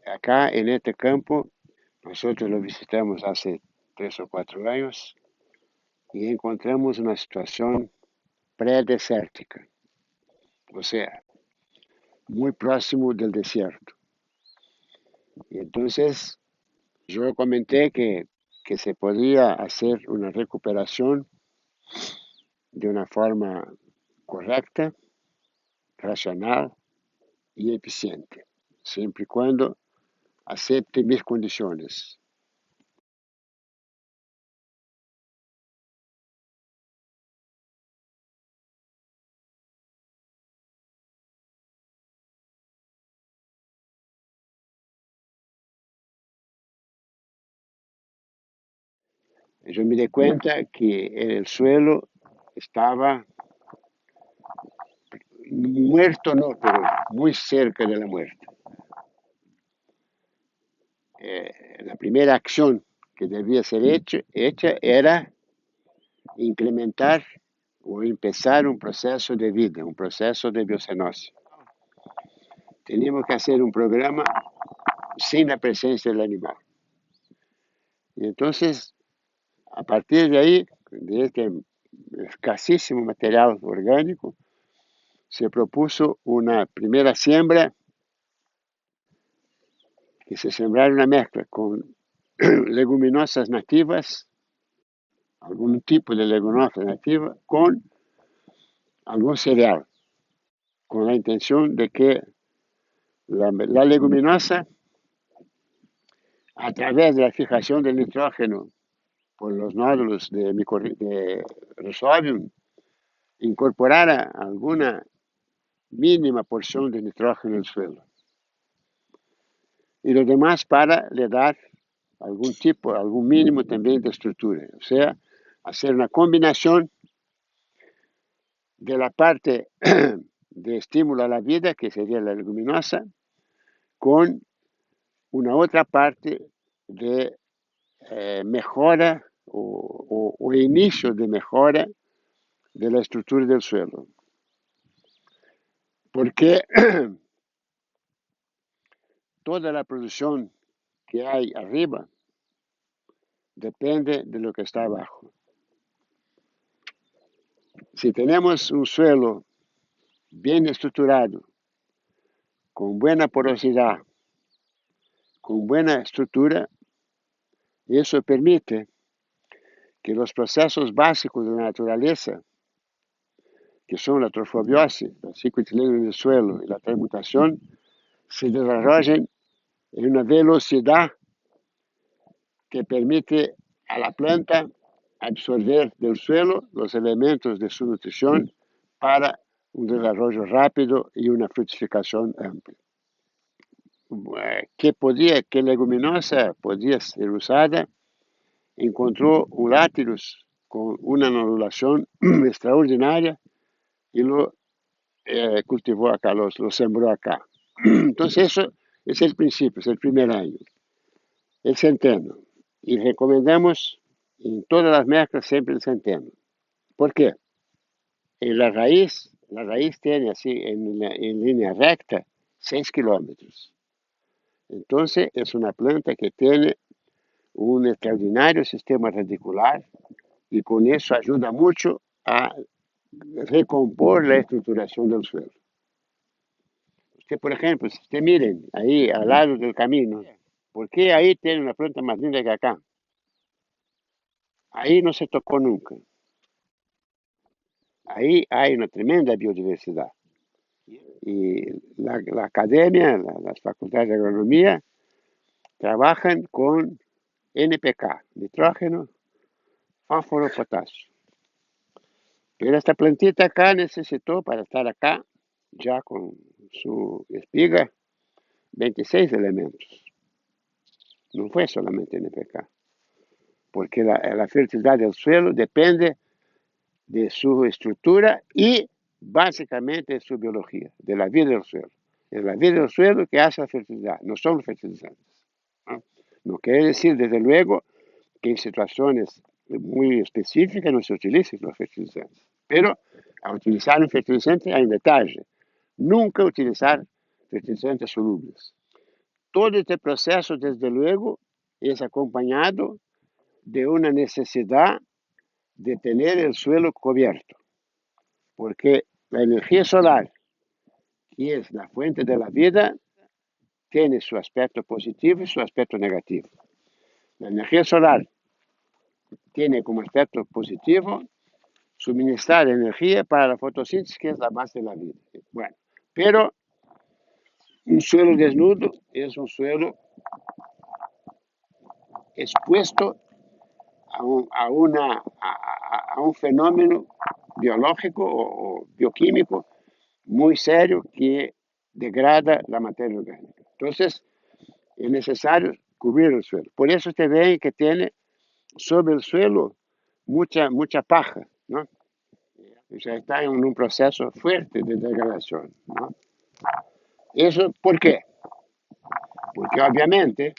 acá en este campo, nosotros lo visitamos hace 3 o 4 años y encontramos una situación predesértica, o sea, muy próximo del desierto. Y entonces yo comenté que se podía hacer una recuperación de una forma correcta, racional y eficiente, siempre y cuando acepte mis condiciones. Yo me di cuenta que el suelo estaba muerto, no, pero muy cerca de la muerte. La primera acción que debía ser hecha era implementar o empezar un proceso de vida, un proceso de biocenosis. Teníamos que hacer un programa sin la presencia del animal. Y entonces, a partir de ahí, de este escasísimo material orgánico, se propuso una primera siembra, que se sembrara una mezcla con leguminosas nativas, algún tipo de leguminosa nativa, con algún cereal, con la intención de que la leguminosa, a través de la fijación del nitrógeno por los nódulos de Rhizobium, incorporara alguna mínima porción de nitrógeno al suelo. Y lo demás para le dar algún mínimo también de estructura. O sea, hacer una combinación de la parte de estímulo a la vida, que sería la leguminosa, con una otra parte de mejora o inicio de mejora de la estructura del suelo. Porque toda la producción que hay arriba depende de lo que está abajo. Si tenemos un suelo bien estructurado, con buena porosidad, con buena estructura, eso permite que los procesos básicos de la naturaleza, que son la trofobiosis, el ciclo etileno del suelo y la transmutación, se desarrollen en una velocidad que permite a la planta absorber del suelo los elementos de su nutrición para un desarrollo rápido y una fructificación amplia. ¿Qué leguminosa podía ser usada? Encontró un látilus con una nodulación extraordinaria y lo cultivó acá, lo sembró acá. Entonces eso es el principio, es el primer año. El centeno. Y recomendamos en todas las mezclas siempre el centeno. ¿Por qué? En la raíz tiene así en línea recta 6 kilómetros. Entonces es una planta que tiene un extraordinario sistema radicular y con eso ayuda mucho a recompor la estructuración del suelo. Usted, por ejemplo, si usted miren ahí al lado del camino, ¿por qué ahí tiene una planta más linda que acá? Ahí no se tocó nunca. Ahí hay una tremenda biodiversidad. Y la academia, las facultades de agronomía, trabajan con NPK, nitrógeno, fósforo, potasio. Pero esta plantita acá necesitó, para estar acá, ya con su espiga, 26 elementos. No fue solamente NPK, porque la fertilidad del suelo depende de su estructura y básicamente de su biología, de la vida del suelo. Es la vida del suelo que hace la fertilidad, no son los fertilizantes. No quiere decir, desde luego, que en situaciones muy específicas no se utilicen los fertilizantes. Pero a utilizar un fertilizante hay un detalle. Nunca utilizar fertilizantes solubles. todo este proceso, desde luego, es acompañado de una necesidad de tener el suelo cubierto, porque la energía solar, que es la fuente de la vida, tiene su aspecto positivo y su aspecto negativo. La energía solar tiene como aspecto positivo suministrar energía para la fotosíntesis, que es la base de la vida. Bueno, pero un suelo desnudo es un suelo expuesto a un fenómeno biológico o bioquímico muy serio que degrada la materia orgánica. Entonces, es necesario cubrir el suelo. Por eso usted ve que tiene sobre el suelo mucha paja, ¿no? O sea, está en un proceso fuerte de degradación, ¿no? ¿Eso por qué? Porque obviamente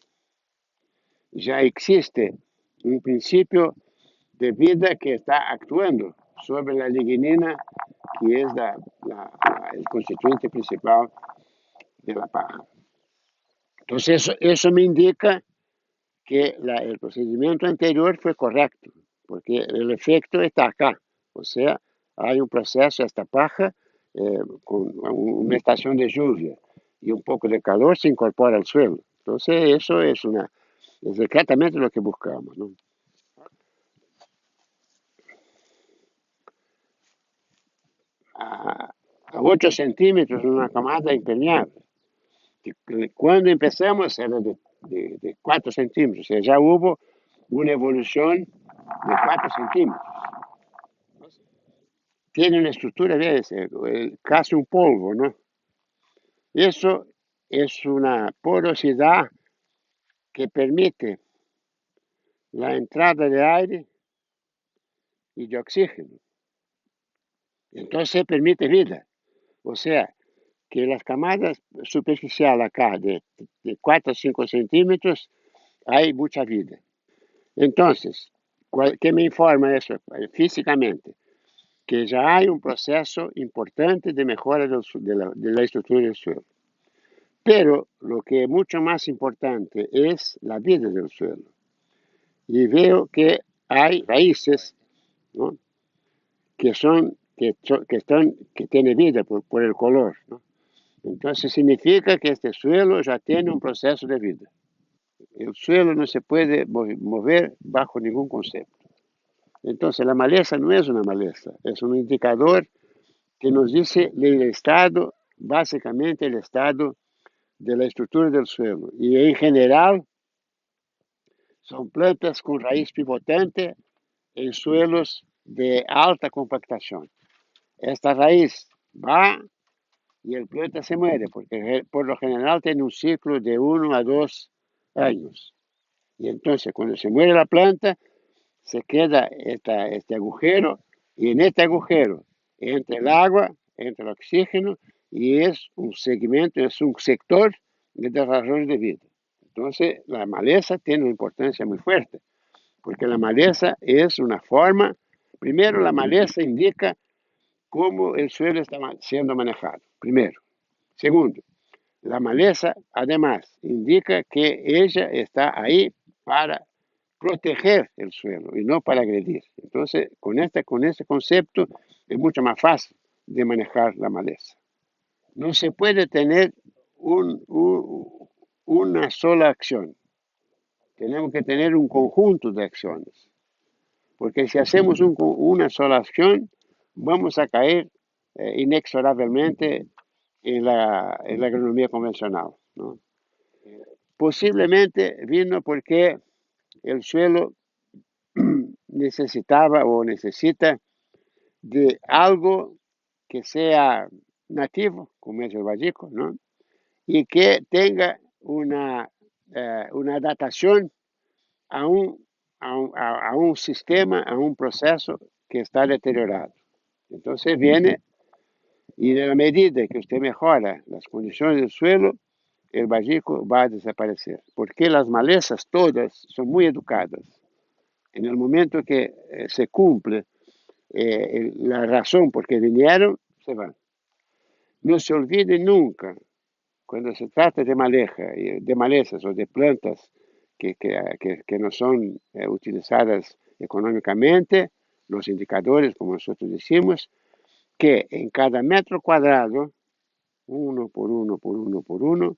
ya existe un principio de vida que está actuando sobre la lignina, que es el constituyente principal de la paja. Entonces, eso me indica que el procedimiento anterior fue correcto, porque el efecto está acá. O sea, hay un proceso, esta paja, con una estación de lluvia y un poco de calor se incorpora al suelo. Entonces, eso es exactamente lo que buscamos, ¿no? A 8 centímetros una camada impermeable. Cuando empezamos era de 4 centímetros, o sea, ya hubo una evolución de 4 centímetros. Tiene una estructura, ¿ves? Casi un polvo, ¿no? Eso es una porosidad que permite la entrada de aire y de oxígeno. Entonces permite vida. O sea, que las camadas superficiales acá de 4 a 5 centímetros hay mucha vida. Entonces, ¿qué me informa eso físicamente? Que ya hay un proceso importante de mejora de la estructura del suelo. Pero lo que es mucho más importante es la vida del suelo. Y veo que hay raíces, ¿no? que tienen vida por el color, ¿no? Entonces significa que este suelo ya tiene un proceso de vida. El suelo no se puede mover bajo ningún concepto. Entonces la maleza no es una maleza, es un indicador que nos dice el estado, básicamente el estado de la estructura del suelo. Y en general son plantas con raíz pivotante en suelos de alta compactación. Esta raíz va y el planta se muere, porque por lo general tiene un ciclo de 1 a 2 años. Y entonces cuando se muere la planta, se queda este agujero, y en este agujero entra el agua, entra el oxígeno, y es un segmento, es un sector de desarrollo de vida. Entonces, la maleza tiene una importancia muy fuerte, porque la maleza es una forma, primero la maleza indica cómo el suelo está siendo manejado, primero. Segundo, la maleza además indica que ella está ahí para proteger el suelo y no para agredir. Entonces, con este concepto es mucho más fácil de manejar la maleza. No se puede tener una sola acción. Tenemos que tener un conjunto de acciones. Porque si hacemos una sola acción, vamos a caer inexorablemente en la agronomía convencional, ¿no? Posiblemente vino porque el suelo necesitaba o necesita de algo que sea nativo, como es el vallico, ¿no? Y que tenga una adaptación a un sistema, a un proceso que está deteriorado. Entonces viene, y en la medida que usted mejora las condiciones del suelo, el vallico va a desaparecer, porque las malezas todas son muy educadas. En el momento que se cumple la razón por que vinieron, se van. No se olvide nunca, cuando se trata de de malezas o de plantas que no son utilizadas económicamente, los indicadores, como nosotros decimos, que en cada metro cuadrado, uno por uno por uno por uno,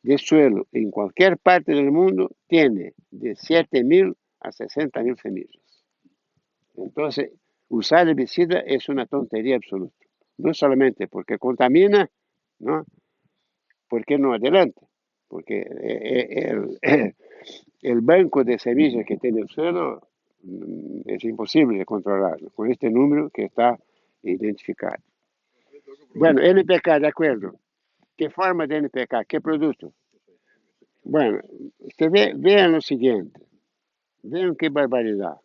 de suelo en cualquier parte del mundo tiene de 7.000 a 60.000 semillas. Entonces, usar herbicida es una tontería absoluta. No solamente porque contamina, ¿no? ¿Por qué no adelanta? Porque el banco de semillas que tiene el suelo es imposible de controlarlo con este número que está identificado. Bueno, NPK, de acuerdo. ¿Qué forma de NPK? ¿Qué producto? Bueno, usted vean lo siguiente. Vean qué barbaridad.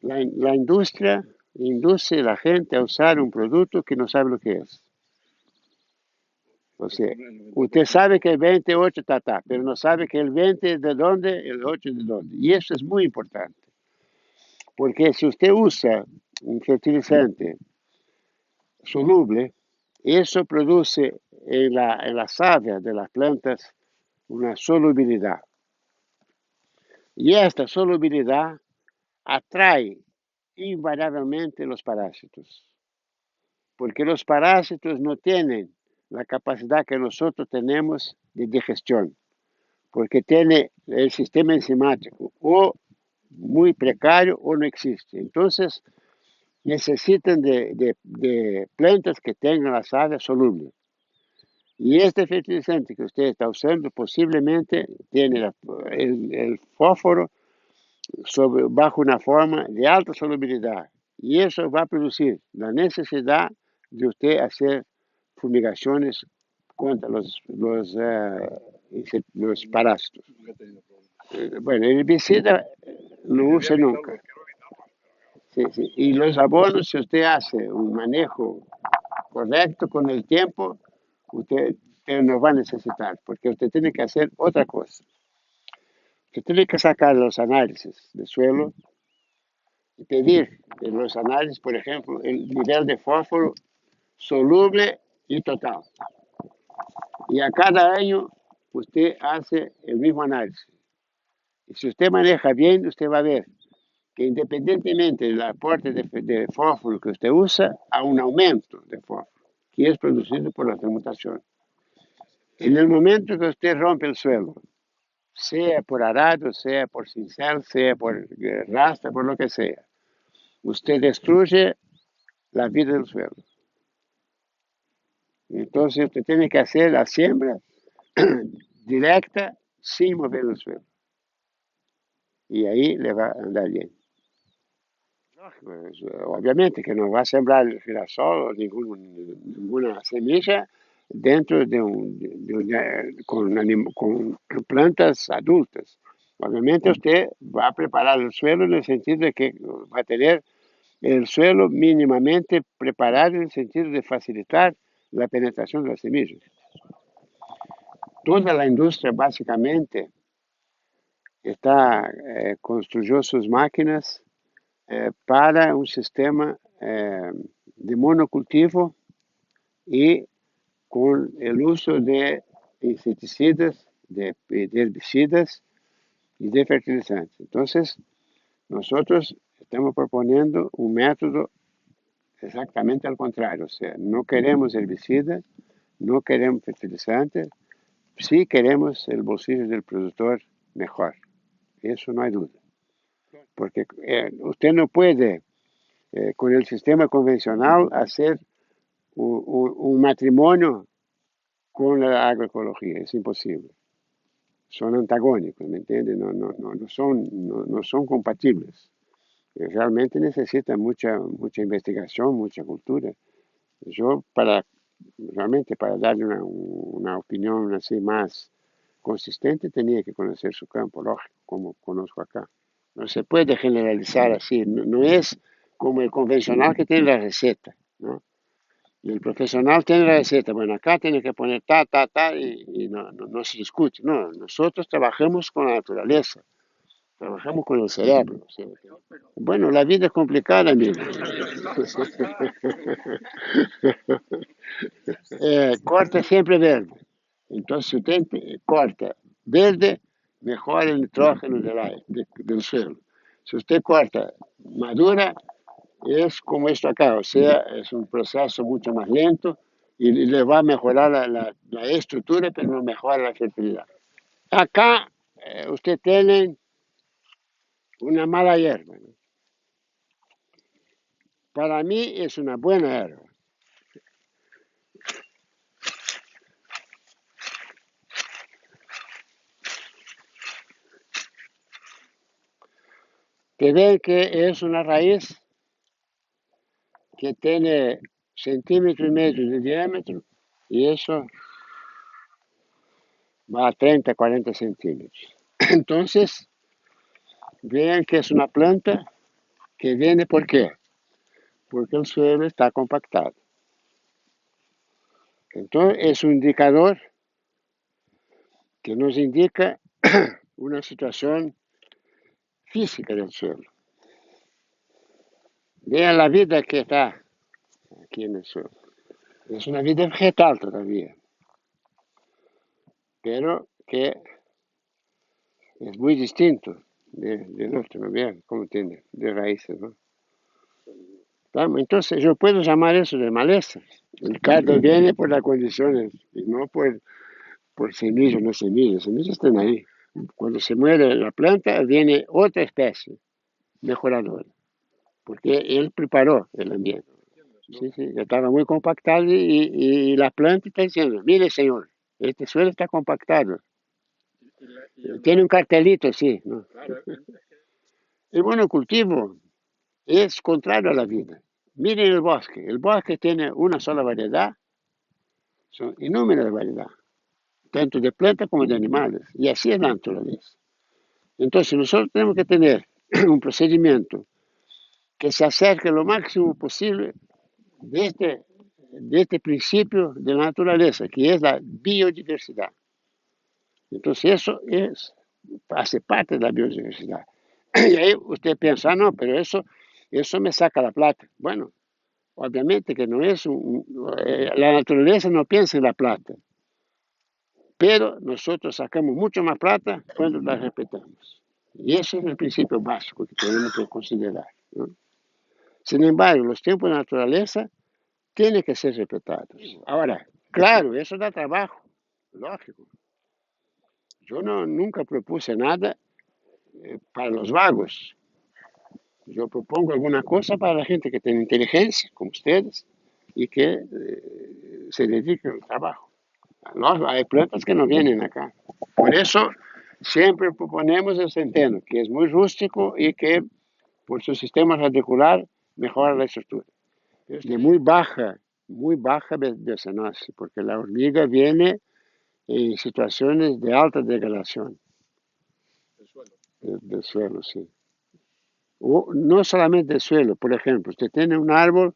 La industria induce a la gente a usar un producto que no sabe lo que es. O sea, usted sabe que el 28 está, pero no sabe que el 20 es de dónde, el 8 es de dónde. Y eso es muy importante. Porque si usted usa un fertilizante soluble, eso produce en la savia de las plantas una solubilidad. Y esta solubilidad atrae invariablemente los parásitos. Porque los parásitos no tienen la capacidad que nosotros tenemos de digestión. Porque tiene el sistema enzimático o muy precario o no existe. Entonces, necesitan de plantas que tengan la savia soluble. Y este fertilizante que usted está usando posiblemente tiene el fósforo bajo una forma de alta solubilidad. Y eso va a producir la necesidad de usted hacer fumigaciones contra los parásitos. Bueno, el herbicida no use nunca. Sí, sí. Y los abonos, si usted hace un manejo correcto con el tiempo, usted no va a necesitar, porque usted tiene que hacer otra cosa. Usted tiene que sacar los análisis de suelo y pedir en los análisis, por ejemplo, el nivel de fósforo soluble y total. Y a cada año usted hace el mismo análisis. Y si usted maneja bien, usted va a ver que independientemente del aporte de fósforo que usted usa, hay un aumento de fósforo, que es producido por la fermentación. En el momento que usted rompe el suelo, sea por arado, sea por cincel, sea por rastra, por lo que sea, usted destruye la vida del suelo. Entonces usted tiene que hacer la siembra directa sin mover el suelo. Y ahí le va a andar bien. Pues, obviamente que no va a sembrar el girasol o ninguna semilla dentro con plantas adultas. Obviamente usted va a preparar el suelo en el sentido de que va a tener el suelo mínimamente preparado en el sentido de facilitar la penetración de las semillas. Toda la industria básicamente construyó sus máquinas para un sistema de monocultivo y con el uso de insecticidas, de herbicidas y de fertilizantes. Entonces, nosotros estamos proponiendo un método exactamente al contrario, o sea, no queremos herbicida, no queremos fertilizantes, sí queremos el bolsillo del productor mejor, eso no hay duda, porque usted no puede con el sistema convencional hacer un matrimonio con la agroecología, es imposible. Son antagónicos, ¿me entiende? No son compatibles. Realmente necesita mucha investigación, mucha cultura. Yo realmente para darle una opinión así más consistente tenía que conocer su campo, lógico, como conozco acá. No se puede generalizar así, no es como el convencional que tiene la receta, ¿no? Y el profesional tiene la receta, bueno, acá tiene que poner ta, y no se discute. No, nosotros trabajamos con la naturaleza. Trabajamos con el cerebro. ¿Sí? Bueno, la vida es complicada, amigo. Corta siempre verde. Entonces, si usted corta verde, mejora el nitrógeno del aire, del suelo. Si usted corta madura, es como esto acá, o sea, es un proceso mucho más lento y le va a mejorar la estructura, pero no mejora la fertilidad. Acá usted tiene una mala hierba, ¿no? Para mí es una buena hierba. Que ven que es una raíz que tiene centímetro y medio de diámetro y eso va a 30, 40 centímetros. Entonces, vean que es una planta que viene, ¿por qué? Porque el suelo está compactado. Entonces, es un indicador que nos indica una situación física del suelo. Vean la vida que está aquí en el suelo. Es una vida vegetal todavía, pero que es muy distinto del otro, ¿no? Vean cómo tiene de raíces, ¿no? Entonces yo puedo llamar eso de maleza. El caldo viene por las condiciones y no por semillas, no semillas. Las semillas están ahí. Cuando se muere la planta, viene otra especie mejoradora, porque él preparó el ambiente. Sí, sí, estaba muy compactado y la planta está diciendo, mire señor, este suelo está compactado. Tiene un cartelito, sí, ¿no? El monocultivo es contrario a la vida. Miren el bosque tiene una sola variedad, son innumerables variedades, tanto de plantas como de animales, y así es la naturaleza. Entonces nosotros tenemos que tener un procedimiento que se acerque lo máximo posible de este principio de la naturaleza, que es la biodiversidad. Entonces hace parte de la biodiversidad. Y ahí usted piensa, no, pero eso me saca la plata. Bueno, obviamente que no es la naturaleza no piensa en la plata, pero nosotros sacamos mucho más plata cuando la respetamos. Y ese es el principio básico que tenemos que considerar, ¿no? Sin embargo, los tiempos de la naturaleza tienen que ser respetados. Ahora, claro, eso da trabajo, lógico. Yo nunca propuse nada para los vagos. Yo propongo alguna cosa para la gente que tiene inteligencia, como ustedes, y que se dedique al trabajo. No, hay plantas que no vienen acá. Por eso siempre proponemos el centeno, que es muy rústico y que por su sistema radicular mejora la estructura. Es de muy baja biocenosis, porque la hormiga viene en situaciones de alta degradación del suelo, sí. O, no solamente del suelo, por ejemplo, usted tiene un árbol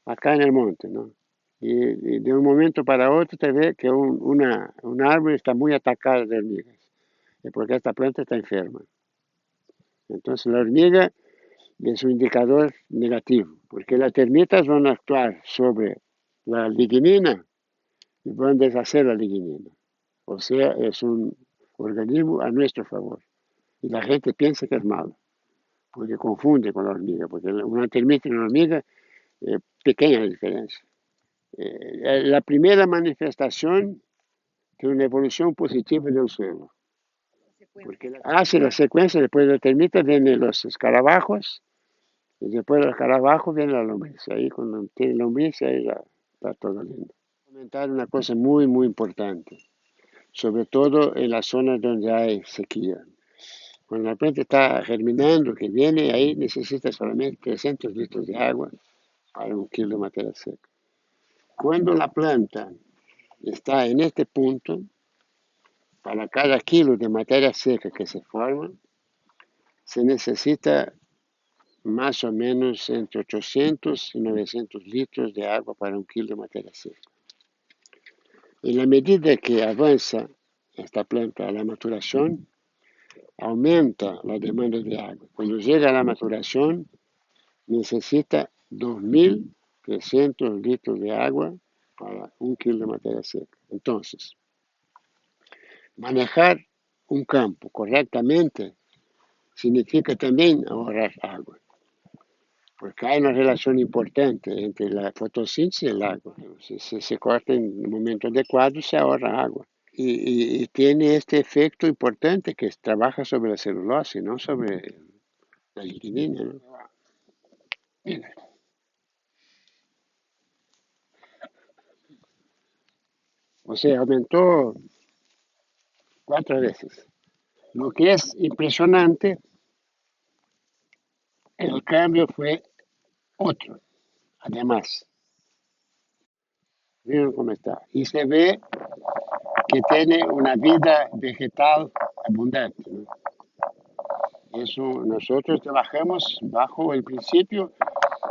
acá en el monte, ¿no? Y de un momento para otro te ve que un árbol está muy atacado de hormigas, porque esta planta está enferma. Entonces la hormiga es un indicador negativo, porque las termitas van a actuar sobre la lignina y van a deshacer la lignina. O sea, es un organismo a nuestro favor. Y la gente piensa que es malo, porque confunde con la hormiga, porque una termita y una hormiga, pequeña diferencia. La primera manifestación de una evolución positiva del suelo. Porque hace la secuencia, después de la termita vienen los escarabajos, y después de los escarabajos viene la lombriz. Ahí cuando tiene lombriz, ahí está todo lindo. Comentar una cosa muy, muy importante, sobre todo en las zonas donde hay sequía. Cuando la planta está germinando, que viene, ahí necesita solamente 300 litros de agua para 1 kilo de materia seca. Cuando la planta está en este punto, para cada kilo de materia seca que se forma, se necesita más o menos entre 800 y 900 litros de agua para 1 kilo de materia seca. En la medida que avanza esta planta a la maturación, aumenta la demanda de agua. Cuando llega a la maturación, necesita 2.300 litros de agua para 1 kilo de materia seca. Entonces, manejar un campo correctamente significa también ahorrar agua, porque hay una relación importante entre la fotosíntesis y el agua. Si se corta en el momento adecuado, se ahorra agua. Y tiene este efecto importante que trabaja sobre la celulosa y no sobre la lignina, ¿no? Mira, o sea, aumentó 4 veces. Lo que es impresionante, el cambio fue otro, además. Miren cómo está. Y se ve que tiene una vida vegetal abundante, ¿no? Eso, nosotros trabajamos bajo el principio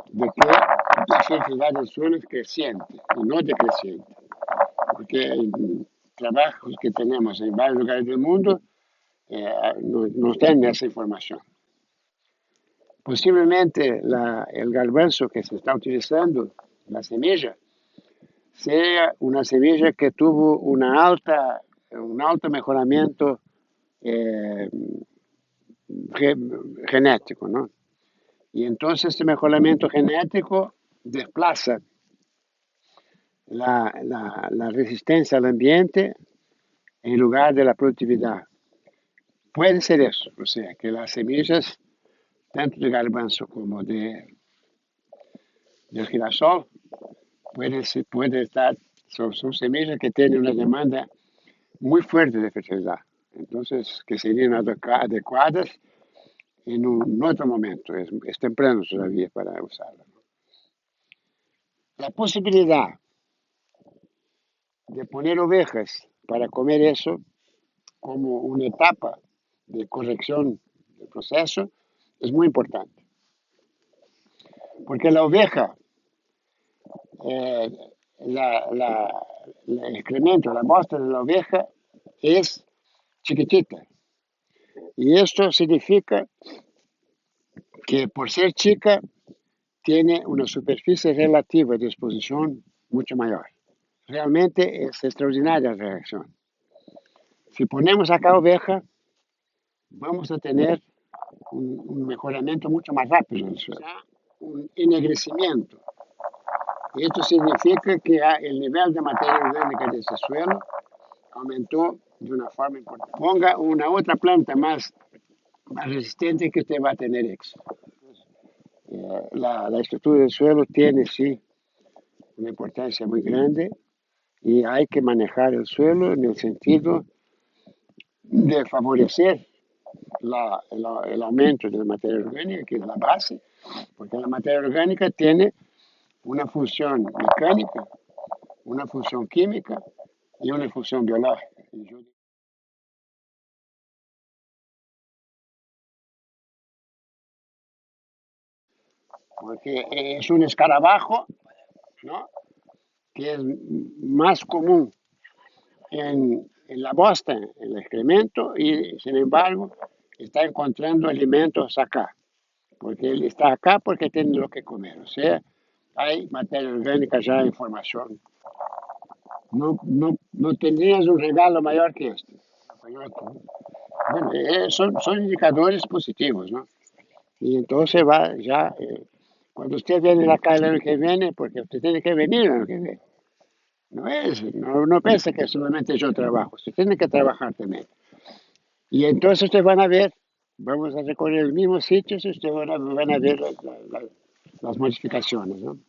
de que la fertilidad del suelo es creciente y no decreciente, porque trabajos que tenemos en varios lugares del mundo nos dan esa información. Posiblemente el garbanzo que se está utilizando, la semilla, sea una semilla que tuvo un alto mejoramiento eh, genético, ¿no? Y entonces este mejoramiento genético desplaza la resistencia al ambiente en lugar de la productividad. Puede ser eso, o sea, que las semillas, tanto de garbanzo como del girasol, puede estar, son semillas que tienen una demanda muy fuerte de fertilidad. Entonces, que serían adecuadas en un otro momento. Es temprano todavía para usarla. La posibilidad de poner ovejas para comer eso como una etapa de corrección del proceso es muy importante. Porque la oveja, eh, el excremento, la muestra de la oveja es chiquitita. Y esto significa que por ser chica tiene una superficie relativa de exposición mucho mayor. Realmente es extraordinaria la reacción. Si ponemos acá oveja, vamos a tener un mejoramiento mucho más rápido del suelo, un ennegrecimiento. Y esto significa que el nivel de materia orgánica de ese suelo aumentó de una forma importante. Ponga una otra planta más resistente que usted va a tener éxito. La estructura del suelo tiene, sí, una importancia muy grande y hay que manejar el suelo en el sentido de favorecer el aumento de la materia orgánica, que es la base, porque la materia orgánica tiene una función mecánica, una función química y una función biológica. Porque es un escarabajo, ¿no?, que es más común en la bosta, en el excremento, y sin embargo está encontrando alimentos acá, porque él está acá porque tiene lo que comer, o sea, hay materia orgánica ya en formación. No tendrías un regalo mayor que este. Bueno, son indicadores positivos, ¿no? Y entonces va ya, cuando usted viene acá el año que viene, porque usted tiene que venir el año que viene. No piensa que solamente yo trabajo, usted tiene que trabajar también. Y entonces ustedes van a ver, vamos a recorrer los mismos sitios y ustedes van a ver las modificaciones, ¿no?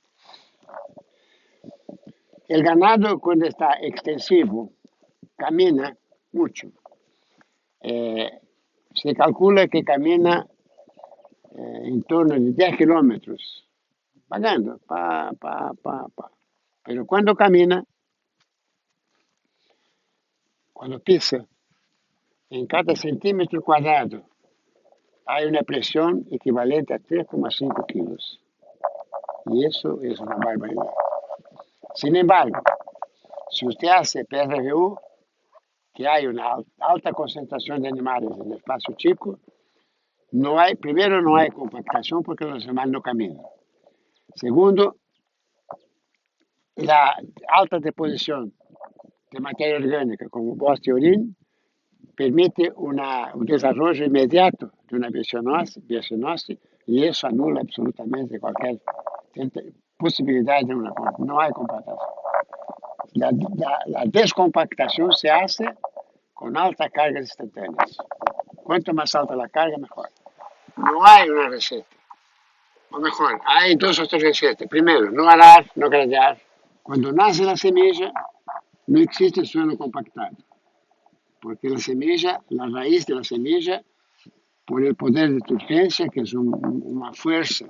El ganado cuando está extensivo camina mucho. Eh, Se calcula que camina en torno de 10 kilómetros, pagando, pa. Pero cuando pisa, en cada centímetro cuadrado hay una presión equivalente a 3,5 kilos. Y eso es una barbaridad. Sin embargo, si usted hace PRGU, que hay una alta concentración de animales en espacio chico, no hay, primero no hay compactación porque los animales no caminan. Segundo, la alta deposición de materia orgánica como bosta y orín permite un desarrollo inmediato de una biocenosis y eso anula absolutamente cualquier posibilidad de una compactación. No hay compactación. La descompactación se hace con altas cargas instantáneas. Cuanto más alta la carga, mejor. No hay una receta. O mejor, hay dos o tres recetas. Primero, no arar, no gradear. Cuando nace la semilla, no existe suelo compactado. Porque la semilla, la raíz de la semilla, por el poder de turgencia, que es una fuerza,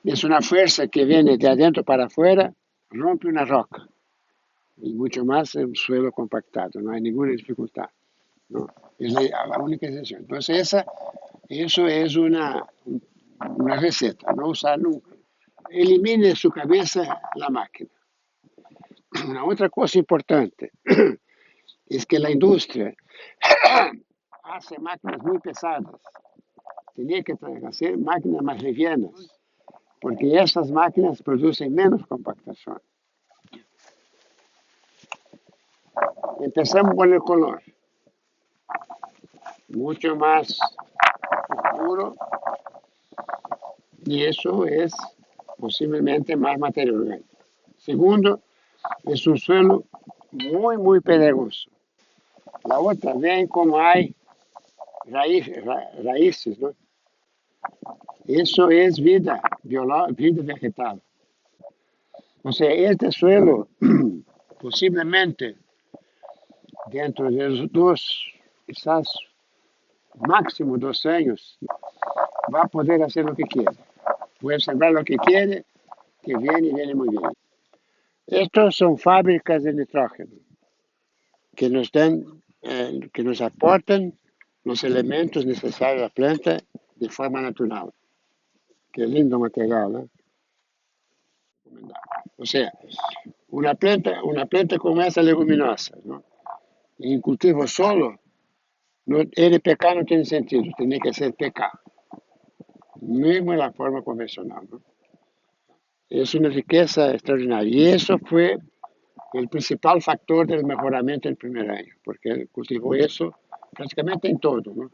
es una fuerza que viene de adentro para afuera, rompe una roca. Y mucho más en suelo compactado, no hay ninguna dificultad. ¿No? Es la única excepción. Entonces, eso es una receta, no usar nunca. Elimine de su cabeza la máquina. Una otra cosa importante es que la industria hace máquinas muy pesadas. Tenía que hacer máquinas más livianas, porque esas máquinas producen menos compactación. Empezamos con el color, mucho más oscuro, y eso es posiblemente más materia orgánica. Segundo, es un suelo muy pedregoso. La otra, vean cómo hay raíces, ¿no? Eso es vida, vida vegetal. O sea, este suelo posiblemente dentro de los quizás máximo 2 años, va a poder hacer lo que quiere. Puede sembrar lo que quiere, que viene y viene muy bien. Estos son fábricas de nitrógeno que nos dan, que nos aportan los elementos necesarios a la planta de forma natural. Qué lindo material, ¿eh? O sea, una planta como esa leguminosa, ¿no? En cultivo solo, no, NPK no tiene sentido, tiene que ser PK, mismo en la forma convencional, ¿no? Es una riqueza extraordinaria y eso fue el principal factor del mejoramiento del primer año, porque él cultivó eso prácticamente en todo, ¿no?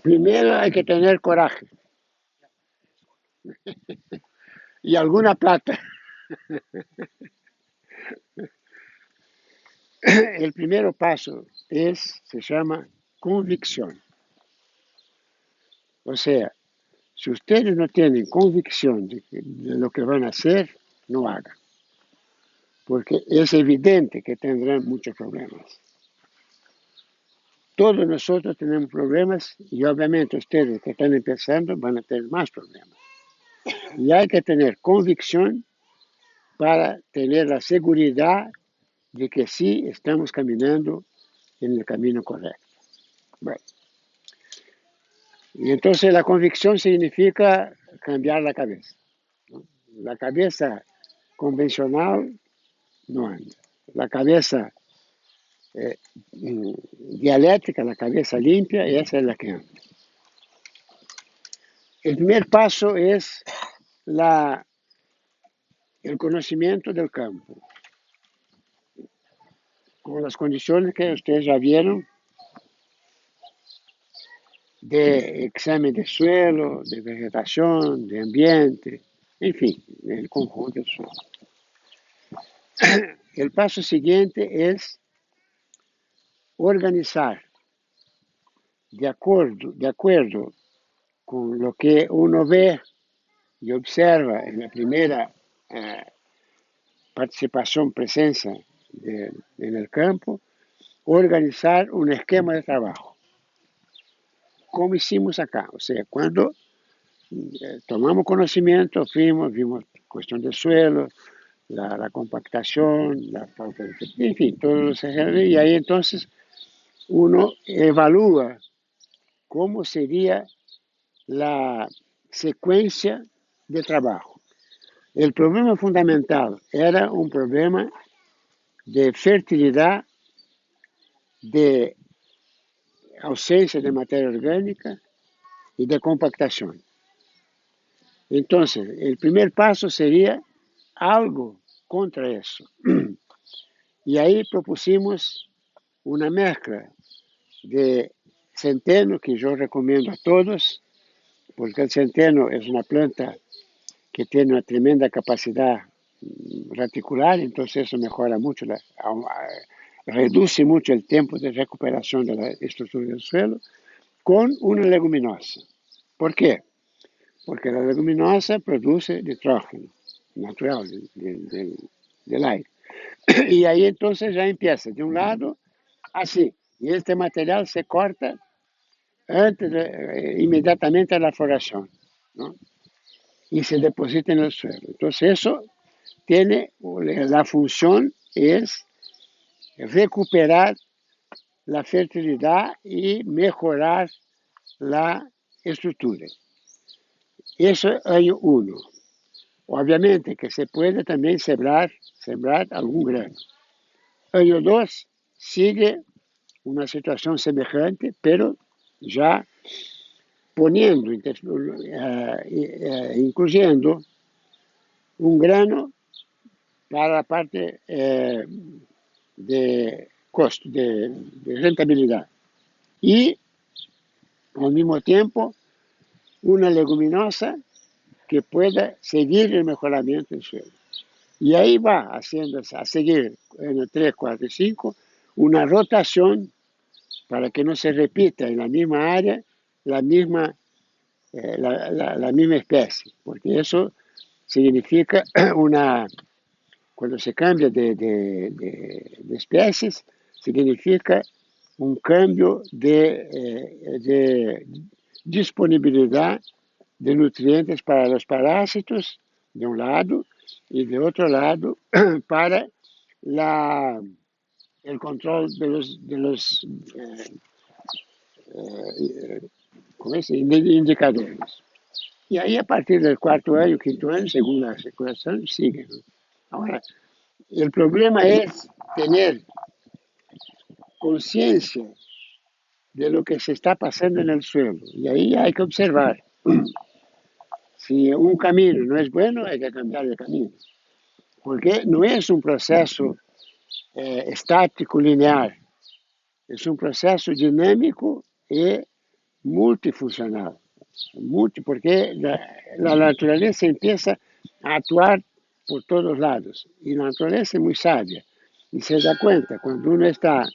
Primero hay que tener coraje y alguna plata. El primer paso se llama convicción. O sea, si ustedes no tienen convicción de lo que van a hacer, no hagan. Porque es evidente que tendrán muchos problemas. Todos nosotros tenemos problemas y obviamente ustedes que están empezando van a tener más problemas. Y hay que tener convicción para tener la seguridad de que sí estamos caminando en el camino correcto. Bueno, y entonces la convicción significa cambiar la cabeza, ¿no? La cabeza convencional no anda. La cabeza dialéctica, la cabeza limpia, esa es la que anda. El primer paso es el conocimiento del campo, con las condiciones que ustedes ya vieron de examen de suelo, de vegetación, de ambiente, en fin, el conjunto del suelo. El paso siguiente es organizar de acuerdo con lo que uno ve y observa en la primera participación, presencia en el campo, organizar un esquema de trabajo, como hicimos acá. O sea, cuando tomamos conocimiento, vimos cuestión del suelo, la compactación, la falta de, en fin, todos los ejercicios, y ahí entonces uno evalúa cómo sería la secuencia de trabajo. El problema fundamental era un problema de fertilidad, de ausencia de materia orgánica y de compactación. Entonces, el primer paso sería algo contra eso. Y ahí propusimos una mezcla de centeno, que yo recomiendo a todos, porque el centeno es una planta que tiene una tremenda capacidad reticular, entonces eso mejora mucho, reduce mucho el tiempo de recuperación de la estructura del suelo, con una leguminosa. ¿Por qué? Porque la leguminosa produce nitrógeno natural del aire. Y ahí entonces ya empieza de un lado así, y este material se corta inmediatamente a la floración, ¿no? Y se deposita en el suelo. Entonces eso tiene, la función es recuperar la fertilidad y mejorar la estructura. Eso es año 1. Obviamente que se puede también sembrar algún grano. Año 2 sigue una situación semejante, pero ya poniendo, incluyendo un grano para la parte de costo, de rentabilidad. Y al mismo tiempo una leguminosa que pueda seguir el mejoramiento del suelo. Y ahí va haciendo, a seguir en el 3, 4 y 5 una rotación para que no se repita en la misma área la misma, la misma especie, porque eso significa cuando se cambia de especies, significa un cambio de disponibilidad de nutrientes para los parásitos, de un lado, y de otro lado, para el control de los ¿cómo es? Indicadores. Y ahí a partir del 4º año, 5º año, según la circulación, sigue, ¿no? Ahora, el problema es tener conciencia de lo que se está pasando en el suelo. Y ahí hay que observar. Si un camino no es bueno, hay que cambiar de camino. Porque no es un proceso estático, lineal. Es un proceso dinámico y multifuncional. Porque la naturaleza empieza a actuar por todos lados. Y la naturaleza es muy sabia. Y se da cuenta, cuando uno está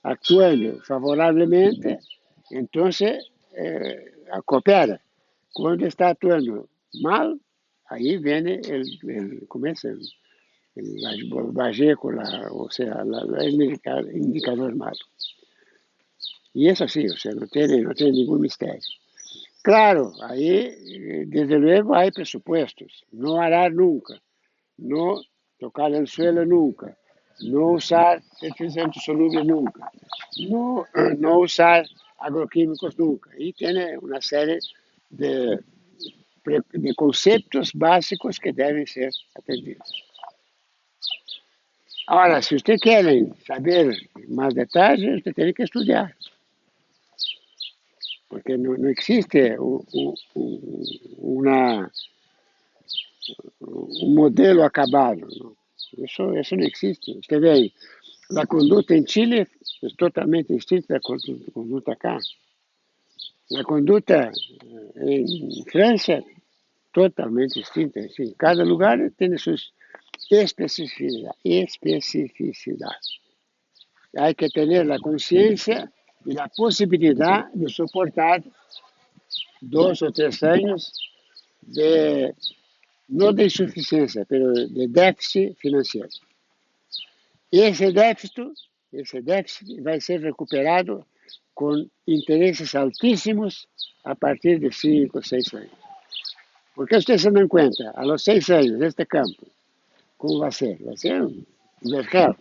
actuando favorablemente, entonces coopera. Cuando está actuando mal, ahí viene ¿cómo es? El bajeco, o sea, el indicador malo. Y es así, o sea, no tiene ningún misterio. Claro, ahí desde luego hay presupuestos. No arar nunca, no tocar el suelo nunca, no usar fertilizantes solubles nunca, no usar agroquímicos nunca. Y tiene una serie de, de conceptos básicos que deben ser atendidos. Ahora, si usted quiere saber más detalles, usted tiene que estudiar, porque no existe un modelo acabado, ¿no? Eso no existe. Usted ve, la conducta en Chile es totalmente distinta de la conducta acá. La conducta en Francia, totalmente distinta. Es decir, cada lugar tiene sus especificidad. Hay que tener la conciencia y la posibilidad de soportar 2 o 3 años no de insuficiencia, pero de déficit financiero. Y ese déficit va a ser recuperado con intereses altísimos a partir de 5 o 6 años. Porque ustedes se dan cuenta, a los 6 años de este campo, ¿cómo va a ser? Va a ser un mercado.